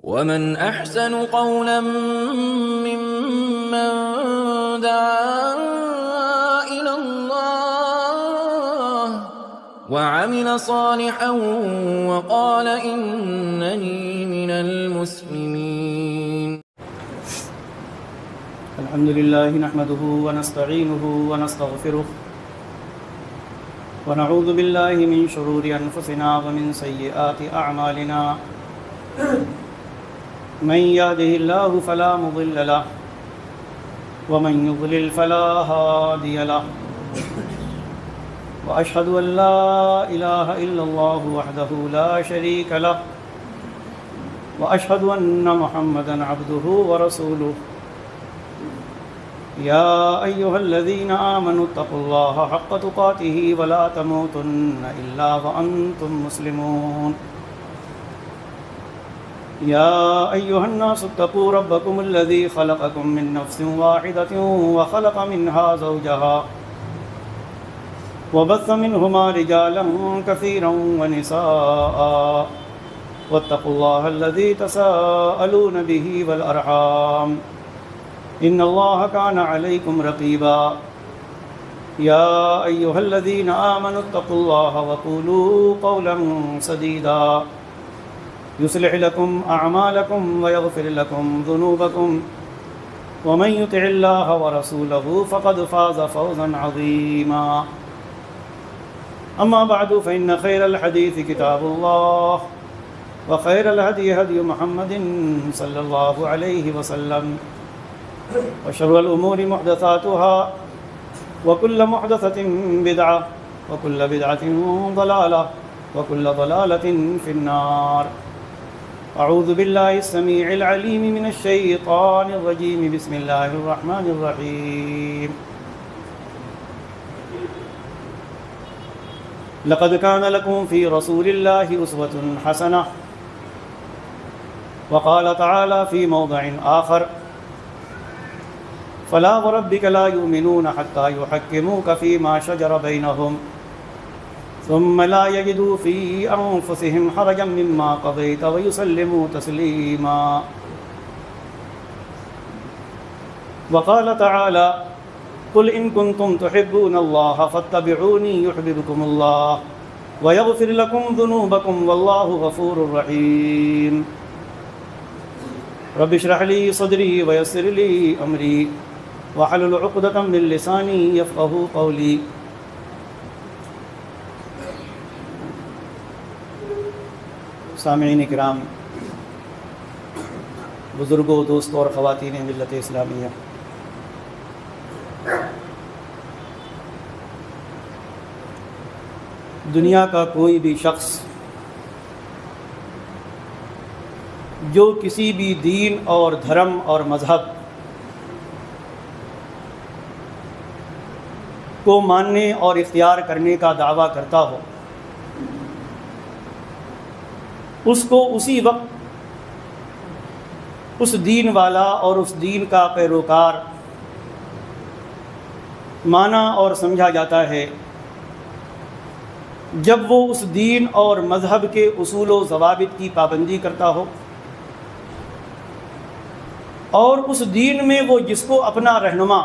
ومن أحسن قولا ممن دعا إلى الله وعمل صالحا وقال إنني من المسلمين. الحمد لله نحمده ونستعينه ونستغفره ونعوذ بالله من شرور أنفسنا ومن سيئات أعمالنا. من يهده الله فلا مضل له ومن يضلل فلا هادي له وأشهد أن لا إله إلا الله وحده لا شريك له وأشهد أن محمدا عبده ورسوله. يا أيها الذين آمنوا اتقوا الله حق تقاته ولا تموتن إلا وأنتم مسلمون. يا أيها الناس اتقوا ربكم الذي خلقكم من نفس واحدة وخلق منها زوجها وبث منهما رجالا كثيرا ونساء واتقوا الله الذي تساءلون به والأرحام إن الله كان عليكم رقيبا. يا أيها الذين آمنوا اتقوا الله وقولوا قولا سديدا يصلح لكم أعمالكم ويغفر لكم ذنوبكم ومن يطع الله ورسوله فقد فاز فوزا عظيما. أما بعد فإن خير الحديث كتاب الله وخير الهدي هدي محمد صلى الله عليه وسلم وشر الأمور محدثاتها وكل محدثة بدعة وكل بدعة ضلالة وكل ضلالة في النار. أعوذ بالله السميع العليم من الشيطان الرجيم. بسم الله الرحمن الرحيم. لقد كان لكم في رسول الله أسوة حسنة. وقال تعالى في موضع آخر فلا وربك لا يؤمنون حتى يحكموك فيما شجر بينهم ثم لا يجدوا في أنفسهم حرجا مما قضيت ويسلموا تسليما. وقال تعالى قل إن كنتم تحبون الله فاتبعوني يحببكم الله ويغفر لكم ذنوبكم والله غفور رحيم. رب اشرح لي صدري ويسر لي أمري واحلل عقدة من لساني يفقهوا قولي. سامعین کرام، بزرگوں، دوستوں اور خواتین ملت اسلامیہ، دنیا کا کوئی بھی شخص جو کسی بھی دین اور دھرم اور مذہب کو ماننے اور اختیار کرنے کا دعویٰ کرتا ہو، اس کو اسی وقت اس دین والا اور اس دین کا پیروکار مانا اور سمجھا جاتا ہے جب وہ اس دین اور مذہب کے اصول و ضوابط کی پابندی کرتا ہو اور اس دین میں وہ جس کو اپنا رہنما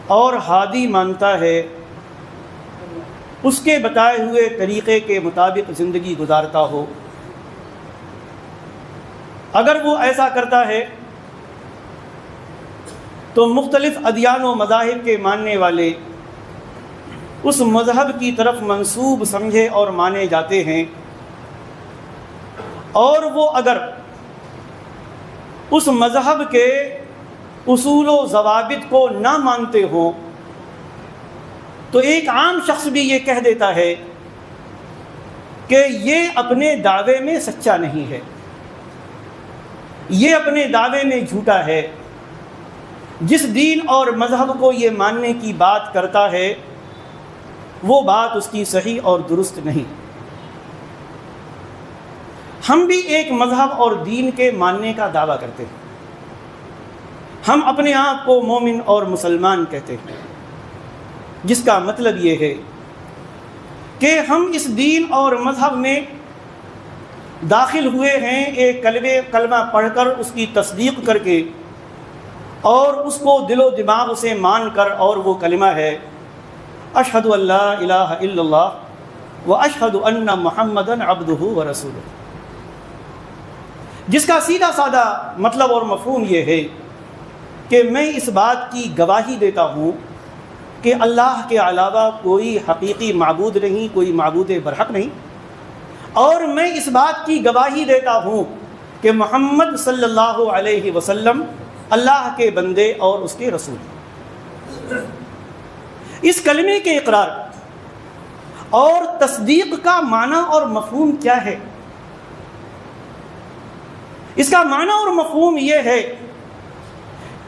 اور ہادی مانتا ہے اس کے بتائے ہوئے طریقے کے مطابق زندگی گزارتا ہو۔ اگر وہ ایسا کرتا ہے تو مختلف ادیان و مذاہب کے ماننے والے اس مذہب کی طرف منسوب سمجھے اور مانے جاتے ہیں، اور وہ اگر اس مذہب کے اصول و ضوابط کو نہ مانتے ہوں تو ایک عام شخص بھی یہ کہہ دیتا ہے کہ یہ اپنے دعوے میں سچا نہیں ہے، یہ اپنے دعوے میں جھوٹا ہے، جس دین اور مذہب کو یہ ماننے کی بات کرتا ہے وہ بات اس کی صحیح اور درست نہیں۔ ہم بھی ایک مذہب اور دین کے ماننے کا دعویٰ کرتے ہیں، ہم اپنے آپ کو مومن اور مسلمان کہتے ہیں، جس کا مطلب یہ ہے کہ ہم اس دین اور مذہب میں داخل ہوئے ہیں ایک کلمہ پڑھ کر اس کی تصدیق کر کے اور اس کو دل و دماغ سے مان کر، اور وہ کلمہ ہے اشہد ان لا الہ الا اللہ و اشہد ان محمدً عبدہ و رسولہ، جس کا سیدھا سادہ مطلب اور مفہوم یہ ہے کہ میں اس بات کی گواہی دیتا ہوں کہ اللہ کے علاوہ کوئی حقیقی معبود نہیں، کوئی معبود برحق نہیں، اور میں اس بات کی گواہی دیتا ہوں کہ محمد صلی اللہ علیہ وسلم اللہ کے بندے اور اس کے رسول۔ اس کلمے کے اقرار اور تصدیق کا معنی اور مفہوم کیا ہے؟ اس کا معنی اور مفہوم یہ ہے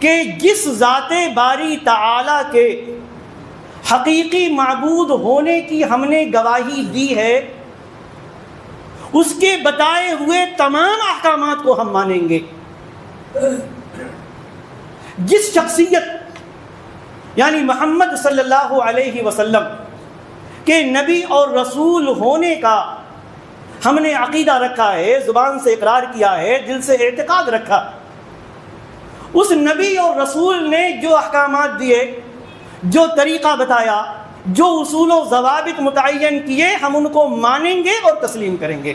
کہ جس ذات باری تعالی کے حقیقی معبود ہونے کی ہم نے گواہی دی ہے، اس کے بتائے ہوئے تمام احکامات کو ہم مانیں گے۔ جس شخصیت یعنی محمد صلی اللہ علیہ وسلم کے نبی اور رسول ہونے کا ہم نے عقیدہ رکھا ہے، زبان سے اقرار کیا ہے، دل سے اعتقاد رکھا، اس نبی اور رسول نے جو احکامات دیے، جو طریقہ بتایا، جو اصول و ضوابط متعین کیے، ہم ان کو مانیں گے اور تسلیم کریں گے،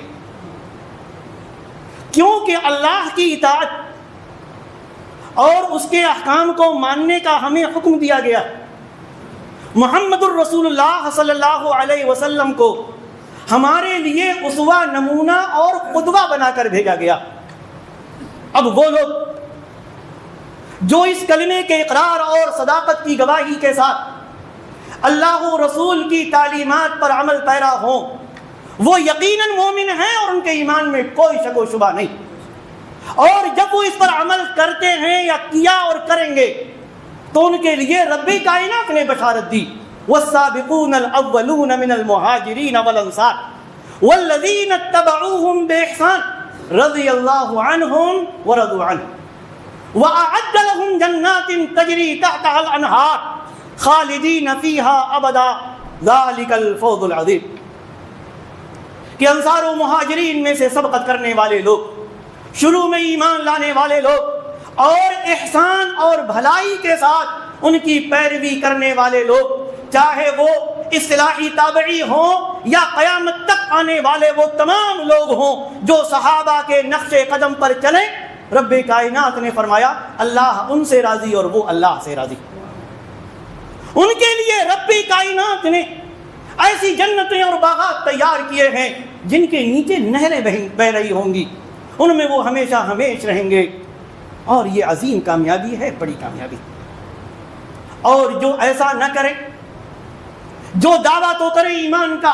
کیونکہ اللہ کی اطاعت اور اس کے احکام کو ماننے کا ہمیں حکم دیا گیا۔ محمد الرسول اللہ صلی اللہ علیہ وسلم کو ہمارے لیے اسوہ، نمونہ اور قدوہ بنا کر بھیجا گیا۔ اب وہ لوگ جو اس کلمے کے اقرار اور صداقت کی گواہی کے ساتھ اللہ و رسول کی تعلیمات پر عمل پیرا ہوں، وہ یقیناً مومن ہیں اور ان کے ایمان میں کوئی شک و شبہ نہیں، اور جب وہ اس پر عمل کرتے ہیں یا کیا اور کریں گے تو ان کے لیے رب کائنات نے بشارت دی، والسابقون الاولون من المہاجرین والانصار والذین اتبعوهم بإحسان رضی اللہ عنہم ورضوا عنہ وأعد لهم جنات تجری تحتها الانہار خالدین فیہا ابدا ذلک الفوز العظیم، کہ انصار و مہاجرین میں سے سبقت کرنے والے لوگ، شروع میں ایمان لانے والے لوگ اور احسان اور بھلائی کے ساتھ ان کی پیروی کرنے والے لوگ، چاہے وہ اصطلاحی تابعی ہوں یا قیامت تک آنے والے وہ تمام لوگ ہوں جو صحابہ کے نقش قدم پر چلیں، رب کائنات نے فرمایا اللہ ان سے راضی اور وہ اللہ سے راضی۔ ان کے لیے رب کائنات نے ایسی جنتیں اور باغات تیار کیے ہیں جن کے نیچے نہریں بہہ رہی ہوں گی، ان میں وہ ہمیشہ ہمیش رہیں گے، اور یہ عظیم کامیابی ہے، بڑی کامیابی۔ اور جو ایسا نہ کرے، جو دعویٰ تو کرے ایمان کا،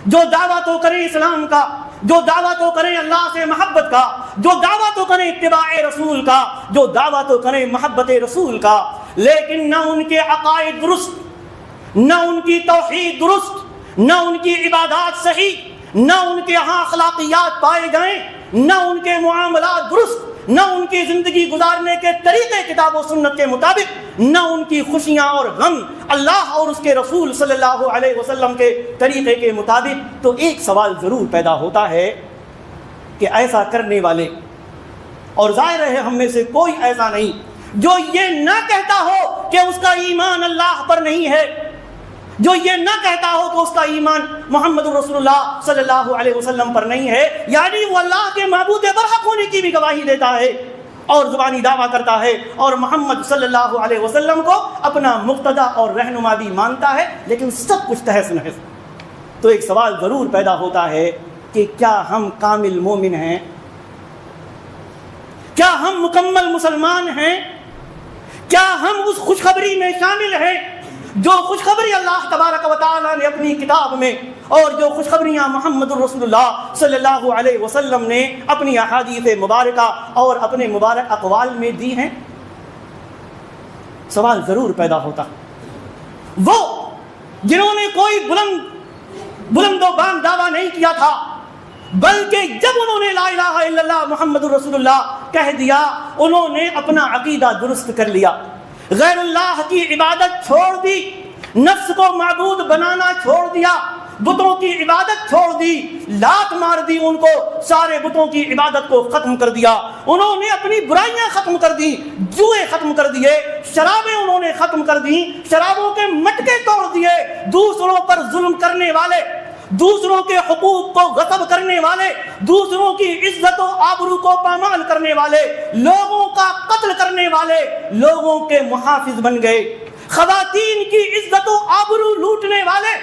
جو دعویٰ تو کرے اسلام کا، جو دعویٰ تو کرے اللہ سے محبت کا، جو دعویٰ تو کرے اتباع رسول کا، جو دعویٰ تو کرے محبت رسول کا، لیکن نہ ان کے عقائد درست، نہ ان کی توحید درست، نہ ان کی عبادات صحیح، نہ ان کے ہاں اخلاقیات پائے جائیں، نہ ان کے معاملات درست، نہ ان کی زندگی گزارنے کے طریقے کتاب و سنت کے مطابق، نہ ان کی خوشیاں اور غم اللہ اور اس کے رسول صلی اللہ علیہ وسلم کے طریقے کے مطابق، تو ایک سوال ضرور پیدا ہوتا ہے کہ ایسا کرنے والے، اور ظاہر ہے ہم میں سے کوئی ایسا نہیں جو یہ نہ کہتا ہو کہ اس کا ایمان اللہ پر نہیں ہے، جو یہ نہ کہتا ہو کہ اس کا ایمان محمد رسول اللہ صلی اللہ علیہ وسلم پر نہیں ہے، یعنی وہ اللہ کے معبود برحق ہونے کی بھی گواہی دیتا ہے اور زبانی دعویٰ کرتا ہے اور محمد صلی اللہ علیہ وسلم کو اپنا مقتدی اور رہنما بھی مانتا ہے، لیکن سب کچھ تہس نہس۔ تو ایک سوال ضرور پیدا ہوتا ہے کہ کیا ہم کامل مومن ہیں؟ کیا ہم مکمل مسلمان ہیں؟ کیا ہم اس خوشخبری میں شامل ہیں جو خوشخبری اللہ تبارک و تعالیٰ نے اپنی کتاب میں، اور جو خوشخبریاں محمد الرسول اللہ صلی اللہ علیہ وسلم نے اپنی احادیث مبارکہ اور اپنے مبارک اقوال میں دی ہیں؟ سوال ضرور پیدا ہوتا۔ وہ جنہوں نے کوئی بلند و بام دعویٰ نہیں کیا تھا، بلکہ جب انہوں نے لا الہ الا اللہ محمد الرسول اللہ کہہ دیا، انہوں نے اپنا عقیدہ درست کر لیا، غیر اللہ کی عبادت چھوڑ دی، نفس کو معبود بنانا چھوڑ دیا، بتوں کی عبادت چھوڑ دی، لات مار دی ان کو، سارے بتوں کی عبادت کو ختم کر دیا، انہوں نے اپنی برائیاں ختم کر دی، جوئے ختم کر دیے، شرابیں انہوں نے ختم کر دی، شرابوں کے مٹکے توڑ دیے، دوسروں پر ظلم کرنے والے، دوسروں کے حقوق کو غصب کرنے والے، دوسروں کی عزت و آبرو کو پامال کرنے والے، لوگوں کا قتل کرنے والے لوگوں کے محافظ بن گئے، خواتین کی عزت و آبرو لوٹنے والے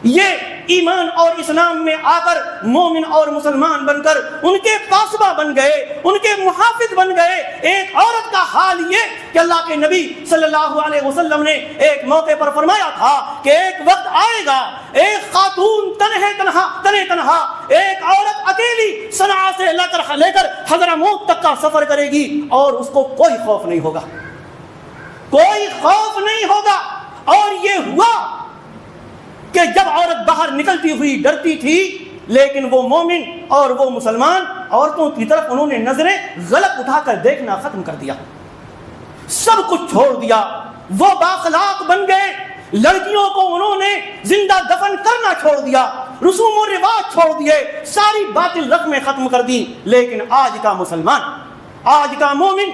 یہ ایمان اور اسلام میں آ کر مومن اور مسلمان بن کر ان کے پاسبہ بن گئے، ان کے محافظ بن گئے۔ ایک عورت کا حال یہ کہ اللہ کے نبی صلی اللہ علیہ وسلم نے ایک موقع پر فرمایا تھا کہ ایک وقت آئے گا، ایک خاتون تنہا ایک عورت اکیلی صنعاء سے لے کر حضرموت تک کا سفر کرے گی اور اس کو کوئی خوف نہیں ہوگا، کوئی خوف نہیں ہوگا۔ اور یہ ہوا کہ جب عورت باہر نکلتی ہوئی ڈرتی تھی، لیکن وہ مومن اور وہ مسلمان عورتوں کی طرف انہوں نے نظریں غلط اٹھا کر دیکھنا ختم کر دیا، سب کچھ چھوڑ دیا، وہ بااخلاق بن گئے، لڑکیوں کو انہوں نے زندہ دفن کرنا چھوڑ دیا، رسوم و رواج چھوڑ دیے، ساری باطل رسمیں ختم کر دی۔ لیکن آج کا مسلمان، آج کا مومن،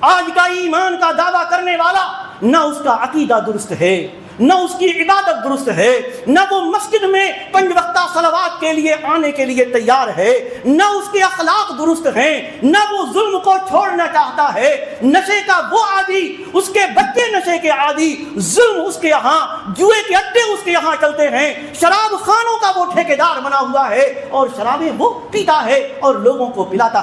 آج کا ایمان کا دعویٰ کرنے والا، نہ اس کا عقیدہ درست ہے، نہ اس کی عبادت درست ہے، نہ وہ مسجد میں 5 وقتہ صلوات کے لیے آنے کے لیے تیار ہے، نہ اس کے اخلاق درست ہیں، نہ وہ ظلم کو چھوڑنا چاہتا ہے، نشے کا وہ عادی، اس کے بچے نشے کے عادی، ظلم اس کے یہاں، جوئے کے اڈے اس کے یہاں چلتے ہیں، شراب خانوں کا وہ ٹھیکیدار بنا ہوا ہے اور شرابیں وہ پیتا ہے اور لوگوں کو پلاتا،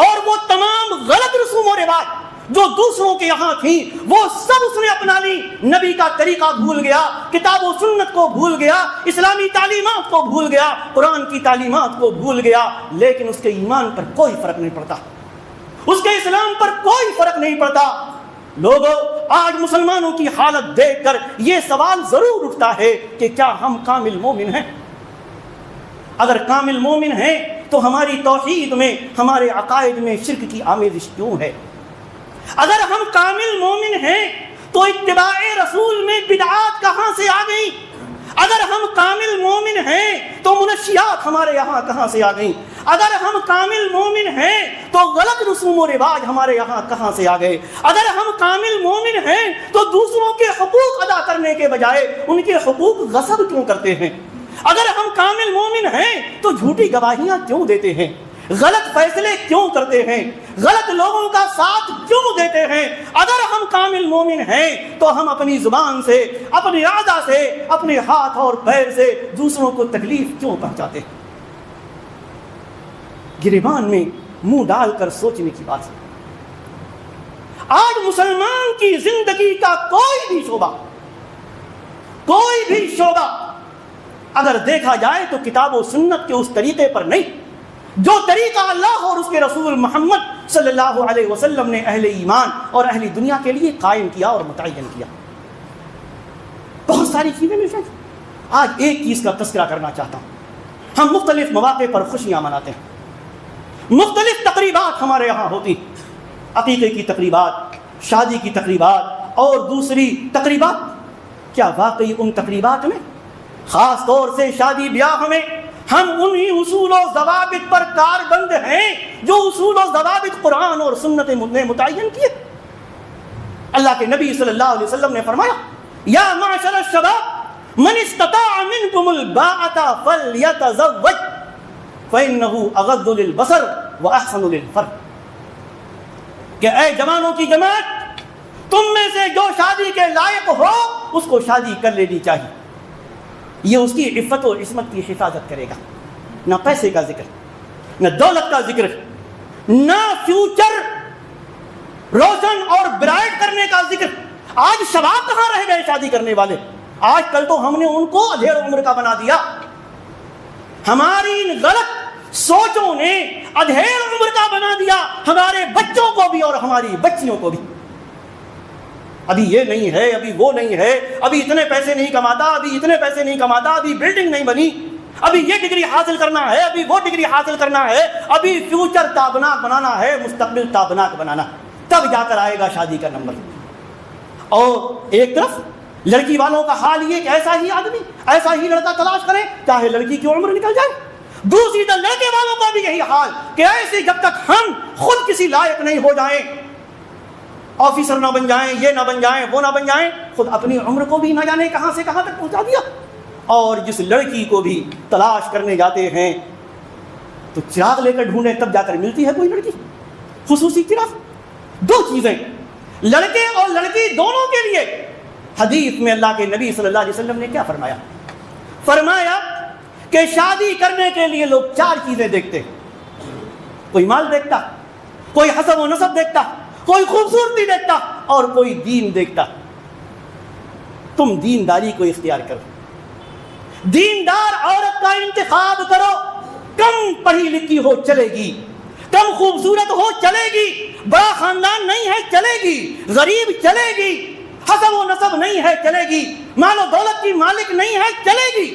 اور وہ تمام غلط رسوم و رواج جو دوسروں کے یہاں تھی وہ سب اس نے اپنا لی، نبی کا طریقہ بھول گیا، کتاب و سنت کو بھول گیا، اسلامی تعلیمات کو بھول گیا، قرآن کی تعلیمات کو بھول گیا، لیکن اس کے ایمان پر کوئی فرق نہیں پڑتا، اس کے اسلام پر کوئی فرق نہیں پڑتا۔ لوگوں، آج مسلمانوں کی حالت دیکھ کر یہ سوال ضرور اٹھتا ہے کہ کیا ہم کامل مومن ہیں؟ اگر کامل مومن ہیں تو ہماری توحید میں، ہمارے عقائد میں شرک کی آمیزش کیوں ہے؟ اگر ہم کامل مومن ہیں تو اتباع رسول میں بدعات کہاں سے آ گئی؟ اگر ہم کامل مومن ہیں تو منشیات ہمارے یہاں کہاں سے آ گئیں؟ اگر ہم کامل مومن ہیں تو غلط رسوم و رواج ہمارے یہاں کہاں سے آ گئے؟ اگر ہم کامل مومن ہیں تو دوسروں کے حقوق ادا کرنے کے بجائے ان کے حقوق غصب کیوں کرتے ہیں؟ اگر ہم کامل مومن ہیں تو جھوٹی گواہیاں کیوں دیتے ہیں؟ غلط فیصلے کیوں کرتے ہیں؟ غلط لوگوں کا ساتھ کیوں دیتے ہیں؟ اگر ہم کامل مومن ہیں تو ہم اپنی زبان سے، اپنی اعضاء سے، اپنے ہاتھ اور پیر سے دوسروں کو تکلیف کیوں پہنچاتے ہیں؟ گریبان میں منہ ڈال کر سوچنے کی بات ہے۔ آج مسلمان کی زندگی کا کوئی بھی شعبہ اگر دیکھا جائے تو کتاب و سنت کے اس طریقے پر نہیں جو طریقہ اللہ اور اس کے رسول محمد صلی اللہ علیہ وسلم نے اہل ایمان اور اہل دنیا کے لیے قائم کیا اور متعین کیا۔ بہت ساری چیزیں مل جائیں۔ آج ایک چیز کا تذکرہ کرنا چاہتا ہوں۔ ہم مختلف مواقع پر خوشیاں مناتے ہیں، مختلف تقریبات ہمارے یہاں ہوتی، عقیقے کی تقریبات، شادی کی تقریبات اور دوسری تقریبات۔ کیا واقعی ان تقریبات میں، خاص طور سے شادی بیاہ میں، ہم انہی اصول و ضوابط پر کاربند ہیں جو اصول و ضوابط قرآن اور سنت نے متعین کیے؟ اللہ کے نبی صلی اللہ علیہ وسلم نے فرمایا، یا معشر الشباب من استطاع منکم الباءۃ فلیتزوج فإنہ اغض للبصر واحسن للفرج۔ کہ اے جوانوں کی جماعت، تم میں سے جو شادی کے لائق ہو اس کو شادی کر لینی چاہیے، یہ اس کی عفت و عصمت کی حفاظت کرے گا۔ نہ پیسے کا ذکر، نہ دولت کا ذکر، نہ فیوچر روشن اور برائٹ کرنے کا ذکر۔ آج شباب کہاں رہ گئے شادی کرنے والے؟ آج کل تو ہم نے ان کو ادھیڑ عمر کا بنا دیا، ہماری ان غلط سوچوں نے ادھیڑ عمر کا بنا دیا ہمارے بچوں کو بھی اور ہماری بچیوں کو بھی۔ ابھی یہ نہیں ہے، ابھی وہ نہیں ہے، ابھی اتنے پیسے نہیں کماتا، ابھی اتنے پیسے نہیں کماتا، ابھی بلڈنگ نہیں بنی، ابھی یہ ڈگری حاصل کرنا ہے، ابھی وہ ڈگری حاصل کرنا ہے، ابھی فیوچر تابناک بنانا ہے، مستقبل تابناک بنانا، تب جا کر آئے گا شادی کا نمبر۔ اور ایک طرف لڑکی والوں کا حال یہ کہ ایسا ہی آدمی، ایسا ہی لڑکا تلاش کرے چاہے لڑکی کی عمر نکل جائے۔ دوسری طرف لڑکے والوں کا بھی یہی حال کہ ایسے جب تک ہم خود کسی لائق نہیں ہو جائیں، آفیسر نہ بن جائیں، یہ نہ بن جائیں، وہ نہ بن جائیں، خود اپنی عمر کو بھی نہ جانے کہاں سے کہاں تک پہنچا دیا۔ اور جس لڑکی کو بھی تلاش کرنے جاتے ہیں تو چراغ لے کر ڈھونڈیں تب جا کر ملتی ہے کوئی لڑکی، خصوصی چراغ۔ دو چیزیں لڑکے اور لڑکی دونوں کے لیے حدیث میں اللہ کے نبی صلی اللہ علیہ وسلم نے کیا فرمایا؟ فرمایا کہ شادی کرنے کے لیے لوگ چار چیزیں دیکھتے ہیں، کوئی مال دیکھتا، کوئی حسب و نسب دیکھتا، کوئی خوبصورتی دیکھتا اور کوئی دین دیکھتا۔ تم دینداری کو اختیار کرو، دیندار عورت کا انتخاب کرو، کم پڑھی لکھی ہو چلے گی، کم خوبصورت ہو چلے گی، بڑا خاندان نہیں ہے چلے گی، غریب چلے گی، حسب و نسب نہیں ہے چلے گی، مال و دولت کی مالک نہیں ہے چلے گی،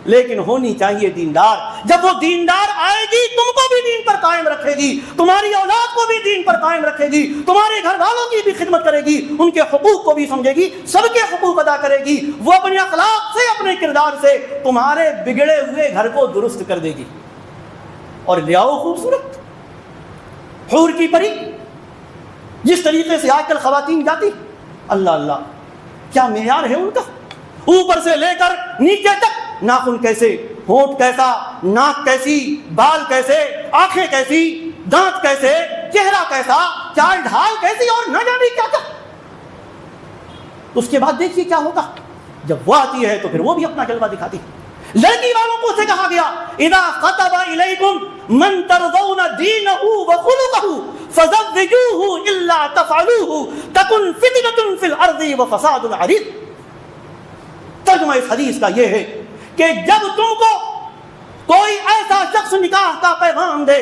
لیکن ہونی چاہیے دیندار۔ جب وہ دیندار آئے گی تم کو بھی دین پر قائم رکھے گی، تمہاری اولاد کو بھی دین پر قائم رکھے گی، تمہارے گھر والوں کی بھی خدمت کرے گی، ان کے حقوق کو بھی سمجھے گی، سب کے حقوق ادا کرے گی، وہ اپنے اخلاق سے اپنے کردار سے تمہارے بگڑے ہوئے گھر کو درست کر دے گی۔ اور لے آؤ خوبصورت حور کی پری، جس طریقے سے آج کل خواتین جاتی، اللہ اللہ کیا معیار ہے ان کا، اوپر سے لے کر نیچے تک، ناخن کیسے، ہونٹ کیسا، ناک کیسی، بال کیسے، آنکھیں کیسی، دانت کیسے، چہرہ کیسا، چال ڈھال کیسی، اور نہ جانے کیا کیا۔ اس کے بعد دیکھیے کیا ہوگا جب وہ آتی ہے تو پھر وہ بھی اپنا جلوہ دکھاتی۔ لڑکی والوں کو سے کہا گیا اذا خطب الیکم من ترضون دینہ وخلقہ فزوجوہ الا تفعلوہ تکن فتنۃ فی الارض وفساد عریض۔ ترجمہ اس حدیث کا یہ ہے کہ جب تم کو کوئی ایسا شخص نکاح کا پیغام دے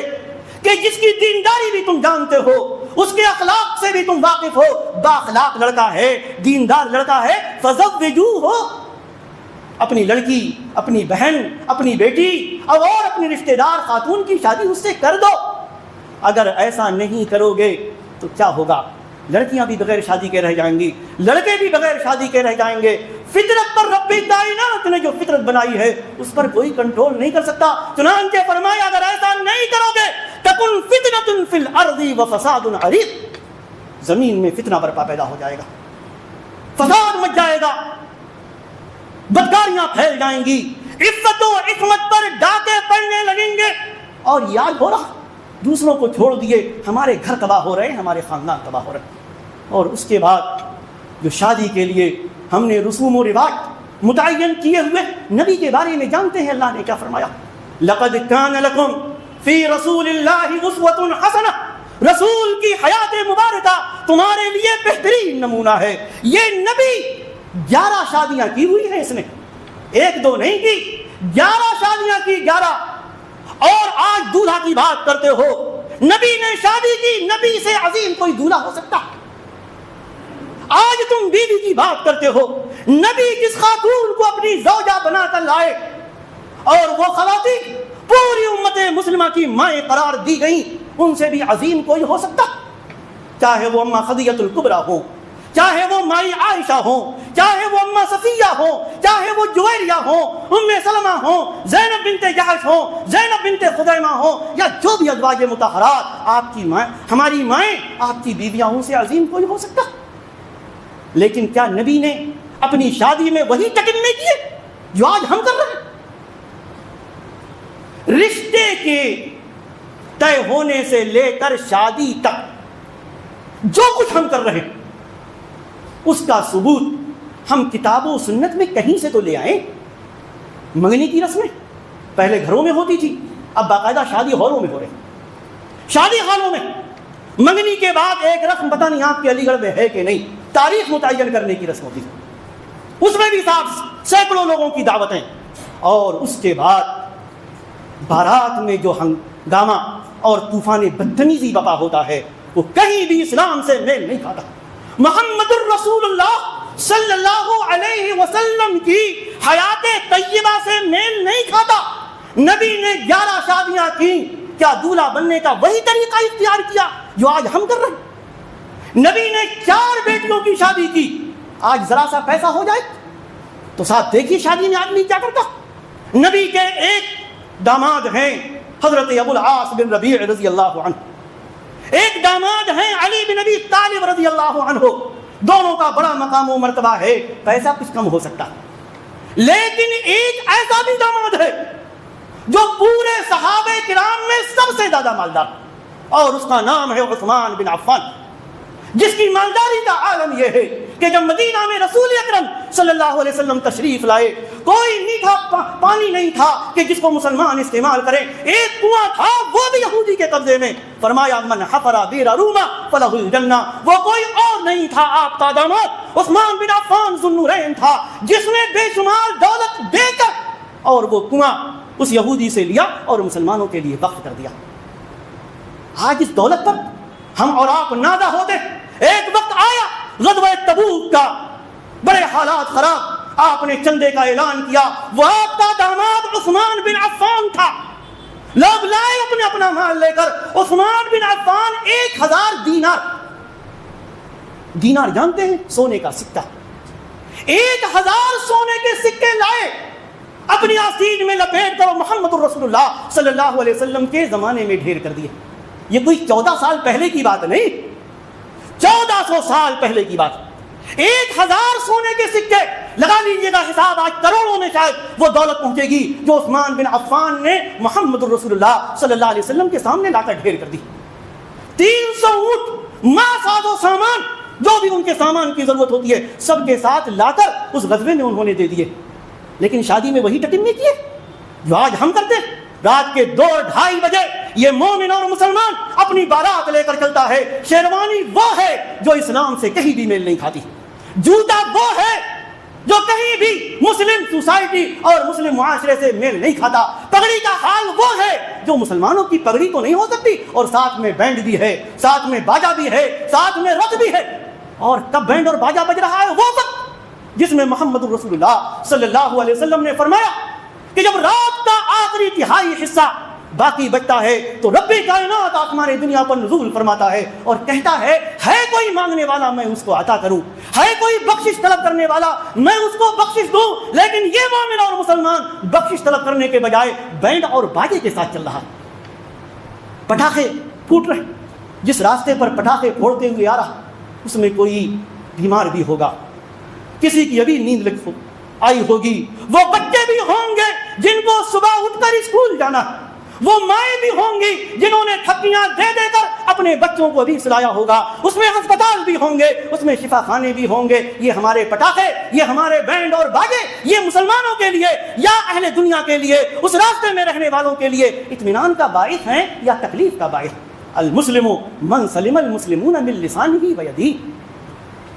کہ جس کی دینداری بھی تم جانتے ہو، اس کے اخلاق سے بھی تم واقف ہو، با اخلاق لڑکا ہے، دیندار لڑکا ہے، فزوجوہ، اپنی لڑکی، اپنی بہن، اپنی بیٹی اور اپنی رشتہ دار خاتون کی شادی اس سے کر دو۔ اگر ایسا نہیں کرو گے تو کیا ہوگا؟ لڑکیاں بھی بغیر شادی کے رہ جائیں گی، لڑکے بھی بغیر شادی کے رہ جائیں گے۔ فطرت پر رب کائنات نے جو فطرت بنائی ہے اس پر کوئی کنٹرول نہیں کر سکتا۔ چنانچہ فرمایا اگر ایسا نہیں کرو گے تکن فتنۃ فی الارض وفساد عریض، زمین میں فتنہ برپا پیدا ہو جائے گا، فساد مچ جائے گا، بدکاریاں پھیل جائیں گی، عفت و عصمت پر ڈاکے پڑنے لگیں گے۔ اور یاد ہو رہا دوسروں کو چھوڑ دیے ہمارے گھر تباہ ہو رہے ہیں، ہمارے خاندان تباہ ہو رہے ہیں۔ اور اس کے بعد جو شادی کے لیے ہم نے رسوم و رواج متعین کیے ہوئے، نبی کے بارے میں جانتے ہیں اللہ نے کیا فرمایا؟ لقد کان لکم فی رسول اللہ اسوۃ حسنہ، رسول کی حیات مبارکہ تمہارے لیے بہترین نمونہ ہے۔ یہ نبی 11 شادیاں کی ہوئی ہیں، اس نے ایک دو نہیں کی، 11 شادیاں کی، 11۔ اور آج دولہا کی بات کرتے ہو، نبی نے شادی کی، نبی سے عظیم کوئی دولہا ہو سکتا؟ آج تم بیوی کی بات کرتے ہو، نبی جس خاتون کو اپنی زوجہ بنا کر لائے اور وہ خواتین پوری امت مسلمہ کی مائیں قرار دی گئیں، ان سے بھی عظیم کوئی ہو سکتا؟ چاہے وہ اماں خدیجہ الکبریٰ ہو، چاہے وہ مائی عائشہ ہوں، چاہے وہ اماں صفیہ ہوں، چاہے وہ جویریہ ہوں، ام سلمہ ہوں، زینب بنت جحش ہوں، زینب بنت خزیمہ ہوں، یا جو بھی ازواج مطہرات آپ کی مائیں، ہماری مائیں، آپ کی بیویاں، ان سے عظیم کوئی ہو سکتا؟ لیکن کیا نبی نے اپنی شادی میں وہی تکمیل کیے جو آج ہم کر رہے ہیں؟ رشتے کے طے ہونے سے لے کر شادی تک جو کچھ ہم کر رہے ہیں اس کا ثبوت ہم کتاب و سنت میں کہیں سے تو لے آئیں۔ منگنی کی رسمیں پہلے گھروں میں ہوتی تھی، اب باقاعدہ شادی ہالوں میں ہو رہی۔ شادی ہالوں میں منگنی کے بعد ایک رسم، پتہ نہیں آپ کے علی گڑھ میں ہے کہ نہیں، تاریخ متعین کرنے کی رسم ہوتی تھی، اس میں بھی سینکڑوں لوگوں کی دعوتیں، اور اس کے بعد بارات میں جو ہنگامہ اور طوفان بدتمیزی بپا ہوتا ہے وہ کہیں بھی اسلام سے میل نہیں کھاتا۔ محمد الرسول اللہ صلی اللہ علیہ وسلم کی حیات طیبہ سے میل نہیں کھاتا۔ نبی نے 11 شادیاں کی، کیا دولہا بننے کا وہی طریقہ اختیار کیا جو آج ہم کر رہے ہیں؟ نبی نے 4 بیٹیوں کی شادی کی، آج ذرا سا پیسہ ہو جائے تو ساتھ دیکھیے شادی میں آدمی کیا کرتا. نبی کے ایک داماد ہیں حضرت ابو العاص بن ربیع رضی اللہ عنہ, ایک داماد ہیں علی بن ابی طالب رضی اللہ عنہ. دونوں کا بڑا مقام و مرتبہ ہے, پیسہ کچھ کم ہو سکتا, لیکن ایک ایسا بھی داماد ہے جو پورے صحابہ کرام میں سب سے زیادہ مالدار, اور اس کا نام ہے عثمان بن عفان, جس کی مالداری کا عالم یہ ہے کہ جب مدینہ میں رسول اکرم صلی اللہ علیہ وسلم تشریف لائے, کوئی میٹھا پانی نہیں تھا کہ جس کو مسلمان استعمال کرے. ایک کنواں تھا, وہ بھی یہودی کے قبضے میں. فرمایا من حفر بئر روما فلہ الجنہ. وہ کوئی اور نہیں تھا, آپ کا داماد عثمان بن عفان ذو النورین تھا, جس نے بے شمار دولت دے کر اور وہ کنواں اس یہودی سے لیا اور مسلمانوں کے لیے وقف کر دیا. آج اس دولت پر ہم اور آپ نازا ہوتے. ایک وقت آیا غزوہ تبوک کا, بڑے حالات خراب, آپ نے چندے کا اعلان کیا. وہ آپ کا داماد عثمان بن عفان تھا. لوگ لائے اپنے اپنا مال لے کر. عثمان بن عفان 1000 دینار, دینار جانتے ہیں سونے کا سکہ, 1000 سونے کے سکے لائے, اپنی آستین میں لپیٹ کر محمد رسول اللہ صلی اللہ علیہ وسلم کے زمانے میں ڈھیر کر دیے. یہ کوئی 14 سال پہلے کی بات نہیں, 1400 سال پہلے کی بات. 1000 سونے کے سکے, لگا لیجیے گا حساب, آج کروڑوں میں شاید وہ دولت پہنچے گی جو عثمان بن عفان نے محمد رسول اللہ صلی اللہ علیہ وسلم کے سامنے لا کر ڈھیر کر دی. 300 اونٹ, ساز و سامان, جو بھی ان کے سامان کی ضرورت ہوتی ہے سب کے ساتھ لا کر اس غزوے میں انہوں نے دے دیے. لیکن شادی میں وہی ٹٹم نہیں کیے جو آج ہم کرتے. رات کے 2-2:30 بجے یہ مومن اور مسلمان اپنی بارات لے کر چلتا ہے. شیروانی وہ ہے جو اسلام سے کہیں بھی میل نہیں کھاتی, جوتا وہ ہے جو کہیں بھی مسلم سوسائٹی اور مسلم معاشرے سے میل نہیں کھاتا, پگڑی کا حال وہ ہے جو مسلمانوں کی پگڑی تو نہیں ہو سکتی, اور ساتھ میں بینڈ بھی ہے, ساتھ میں باجا بھی ہے, ساتھ میں رت بھی ہے. اور کب بینڈ اور باجا بج رہا ہے, وہ وقت جس میں محمد رسول اللہ صلی اللہ علیہ وسلم نے فرمایا کہ جب رات کا آخری تہائی حصہ باقی بچتا ہے تو رب کائنات آسمان دنیا پر نزول فرماتا ہے اور کہتا ہے کوئی مانگنے والا میں اس کو عطا کروں, ہے کوئی بخشش طلب کرنے والا میں اس کو بخشش دوں. لیکن یہ مومن اور مسلمان بخشش طلب کرنے کے بجائے بینڈ اور باجے کے ساتھ چل رہا, پٹاخے پھوٹ رہے. جس راستے پر پٹاخے پھوڑتے ہوئے آ رہا اس میں کوئی بیمار بھی ہوگا, کسی کی ابھی نیند لگ آئی ہوگی, وہ بچے بھی ہوں گے جن کو صبح اٹھ کر اسکول جانا, وہ مائیں بھی ہوں گی جنہوں نے تھپیاں دے دے کر اپنے بچوں کو بھی سلایا ہوگا, اس میں ہسپتال بھی ہوں گے, اس میں شفا خانے بھی ہوں گے. یہ ہمارے پٹاخے, یہ ہمارے بینڈ اور باجے, یہ مسلمانوں کے لیے یا اہل دنیا کے لیے, اس راستے میں رہنے والوں کے لیے اطمینان کا باعث ہیں یا تکلیف کا باعث. المسلم من سلم المسلمون من لسانه ویدیہ.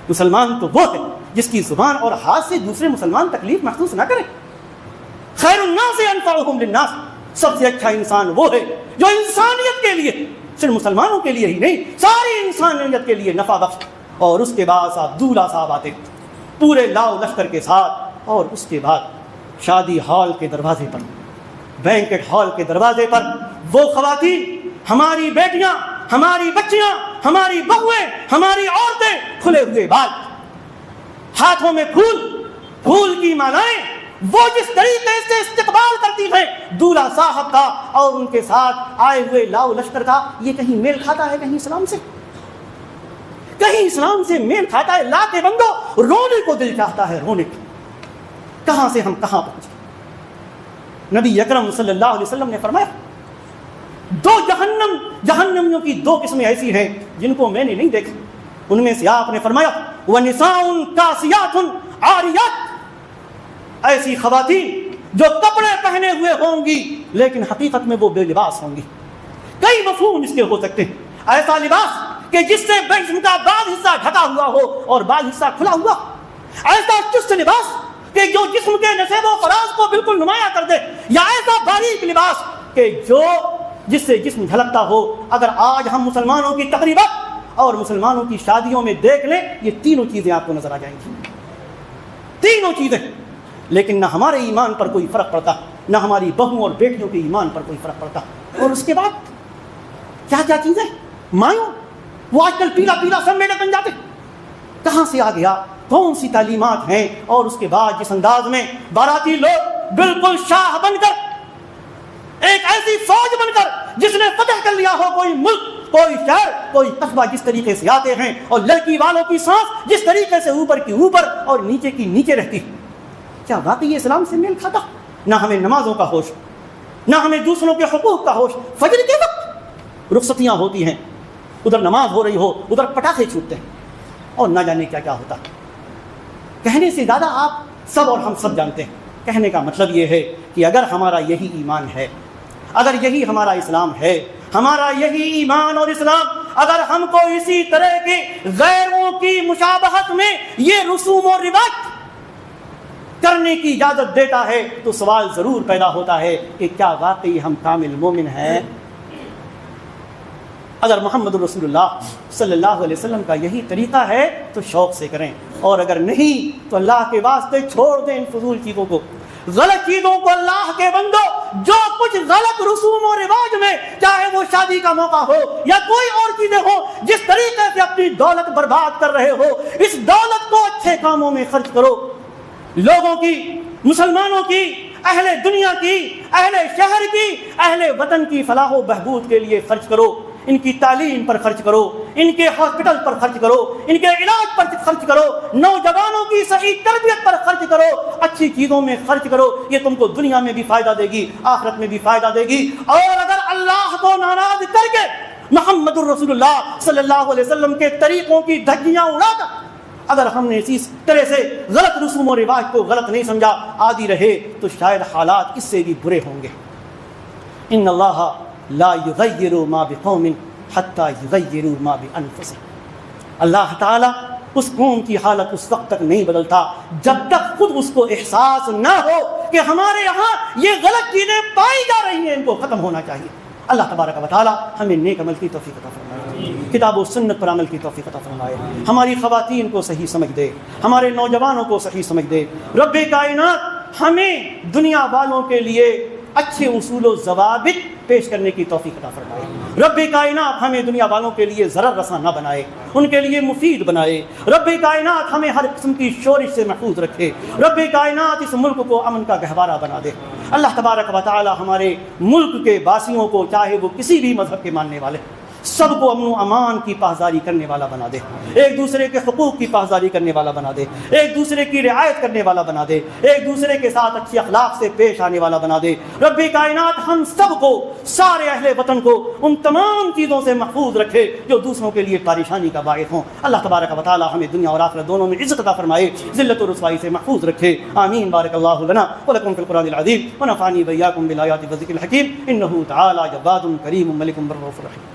مسلمان تو وہ ہے جس کی زبان اور ہاتھ سے دوسرے مسلمان تکلیف محسوس نہ کریں. خیر الناس انفعهم للناس, سب سے اچھا انسان وہ ہے جو انسانیت کے لیے, صرف مسلمانوں کے لیے ہی نہیں ساری انسانیت کے لیے نفع بخش. اور اس کے بعد صاحب دولہا صاحب آتے پورے لاؤ لشکر کے ساتھ, اور اس کے بعد شادی ہال کے دروازے پر, بینکٹ ہال کے دروازے پر وہ خواتین, ہماری بیٹیاں, ہماری بچیاں, ہماری بہویں, ہماری عورتیں, کھلے ہوئے بال, ہاتھوں میں پھول, پھول کی مالائیں, وہ جس طریقے سے استقبال کرتی ہیں دولہا صاحب کا اور ان کے ساتھ آئے ہوئے لاؤ لشکر کا, یہ کہیں میل کھاتا ہے کہیں اسلام سے, کہیں اسلام سے میل کھاتا ہے؟ لا کے بندو, رونے کو دل چاہتا ہے, رونے کو. کہاں سے ہم کہاں پہنچے. نبی اکرم صلی اللہ علیہ وسلم نے فرمایا دو جہنمیوں کی 2 قسمیں ایسی ہیں جن کو میں نے نہیں دیکھا. ان میں سے آپ نے فرمایا وَنِسَاءٌ كَاسِيَاتٌ عَارِيَاتٌ, ایسی خواتین جو کپڑے پہنے ہوئے ہوں گی لیکن حقیقت میں وہ بے لباس ہوں گی. کئی مفہوم اس کے ہو سکتے ہیں. ایسا لباس کہ جس سے جسم کا بعض حصہ ڈھکا ہوا ہو اور بعض حصہ کھلا ہوا, ایسا چست لباس کہ جو جسم کے نشیب و فراز کو بالکل نمایاں کر دے, یا ایسا باریک لباس کہ جو جس سے جسم جھلکتا ہو. اگر آج ہم مسلمانوں کی تقریبات اور مسلمانوں کی شادیوں میں دیکھ لیں, یہ تینوں چیزیں آپ کو نظر آ جائیں گی, تینوں چیزیں. لیکن نہ ہمارے ایمان پر کوئی فرق پڑتا, نہ ہماری بہوؤں اور بیٹیوں کے ایمان پر کوئی فرق پڑتا. اور اس کے بعد کیا کیا چیزیں, مایوں, وہ آج کل پیلا پیلا سب میلے بن جاتے, کہاں سے آ گیا؟ کون سی تعلیمات ہیں؟ اور اس کے بعد جس انداز میں باراتی لوگ بالکل شاہ بن کر، ایک ایسی فوج بن کر جس نے فتح کر لیا ہو کوئی ملک، کوئی شہر، کوئی قصبہ، جس طریقے سے آتے ہیں، اور لڑکی والوں کی سانس جس طریقے سے اوپر کی اوپر اور نیچے کی نیچے رہتی، کیا واقعی اسلام سے میل کھاتا؟ نہ ہمیں نمازوں کا ہوش، نہ ہمیں دوسروں کے حقوق کا ہوش۔ فجر کے وقت رخصتیاں ہوتی ہیں، ادھر نماز ہو رہی ہو، ادھر پٹاخے چھوٹتے ہیں، اور نہ جانے کیا کیا ہوتا۔ کہنے سے زیادہ آپ سب اور ہم سب جانتے ہیں۔ کہنے کا مطلب یہ ہے کہ اگر ہمارا یہی ایمان ہے، اگر یہی ہمارا اسلام ہے، ہمارا یہی ایمان اور اسلام اگر ہم کو اسی طرح کے غیروں کی مشابہت میں یہ رسوم و رواج کرنے کی اجازت دیتا ہے، تو سوال ضرور پیدا ہوتا ہے کہ کیا واقعی ہم کامل مومن ہیں؟ اگر محمد رسول اللہ صلی اللہ علیہ وسلم کا یہی طریقہ ہے تو شوق سے کریں، اور اگر نہیں تو اللہ کے واسطے چھوڑ دیں ان فضول چیزوں کو، غلط چیزوں کو۔ اللہ کے بندو، جو کچھ غلط رسوم و رواج میں، چاہے وہ شادی کا موقع ہو یا کوئی اور چیزیں ہو، جس طریقے سے اپنی دولت برباد کر رہے ہو، اس دولت کو اچھے کاموں میں خرچ کرو، لوگوں کی، مسلمانوں کی، اہل دنیا کی، اہل شہر کی، اہل وطن کی فلاح و بہبود کے لیے خرچ کرو، ان کی تعلیم پر خرچ کرو، ان کے ہاسپٹل پر خرچ کرو، ان کے علاج پر خرچ کرو، نوجوانوں کی صحیح تربیت پر خرچ کرو، اچھی چیزوں میں خرچ کرو۔ یہ تم کو دنیا میں بھی فائدہ دے گی، آخرت میں بھی فائدہ دے گی۔ اور اگر اللہ کو ناراض کر کے محمد الرسول اللہ صلی اللہ علیہ وسلم کے طریقوں کی دھجیاں اڑا کر اگر ہم نے اسی طرح سے غلط رسوم و رواج کو غلط نہیں سمجھا، عادی رہے، تو شاید حالات اس سے بھی برے ہوں گے۔ ان اللہ لا یغیر ما بقوم حتی یغیروا ما بانفسهم۔ اللہ تعالیٰ اس قوم کی حالت اس وقت تک نہیں بدلتا جب تک خود اس کو احساس نہ ہو کہ ہمارے یہاں یہ غلط چیزیں پائی جا رہی ہیں، ان کو ختم ہونا چاہیے۔ اللہ تبارک و تعالیٰ ہمیں نیک عمل کی توفیق عطا فرمائے، کتاب و سنت پر عمل کی توفیق عطا فرمائے، ہماری خواتین کو صحیح سمجھ دے، ہمارے نوجوانوں کو صحیح سمجھ دے۔ رب کائنات ہمیں دنیا والوں کے لیے اچھے اصول و ضوابط پیش کرنے کی توفیق عطا فرمائے۔ رب کائنات ہمیں دنیا والوں کے لیے ضرر رساں نہ بنائے، ان کے لیے مفید بنائے۔ رب کائنات ہمیں ہر قسم کی شورش سے محفوظ رکھے۔ رب کائنات اس ملک کو امن کا گہوارہ بنا دے۔ اللہ تبارک و تعالی ہمارے ملک کے باسیوں کو، چاہے وہ کسی بھی مذہب کے ماننے والے، سب کو امن و امان کی پاسداری کرنے والا بنا دے، ایک دوسرے کے حقوق کی پاسداری کرنے والا بنا دے، ایک دوسرے کی رعایت کرنے والا بنا دے، ایک دوسرے کے ساتھ اچھی اخلاق سے پیش آنے والا بنا دے۔ رب کائنات ہم سب کو، سارے اہل وطن کو ان تمام چیزوں سے محفوظ رکھے جو دوسروں کے لیے پریشانی کا باعث ہوں۔ اللہ تبارک و تعالی ہمیں دنیا اور آخرت دونوں میں عزت عطا فرمائے، ذلت و رسوائی سے محفوظ رکھے۔ آمین۔ بارک اللہ لنا ولکم فی القرآن العظیم ونفعنی وإیاکم بالآیات والذکر الحکیم، انہ تعالی جواد کریم ملک بر رؤوف رحیم۔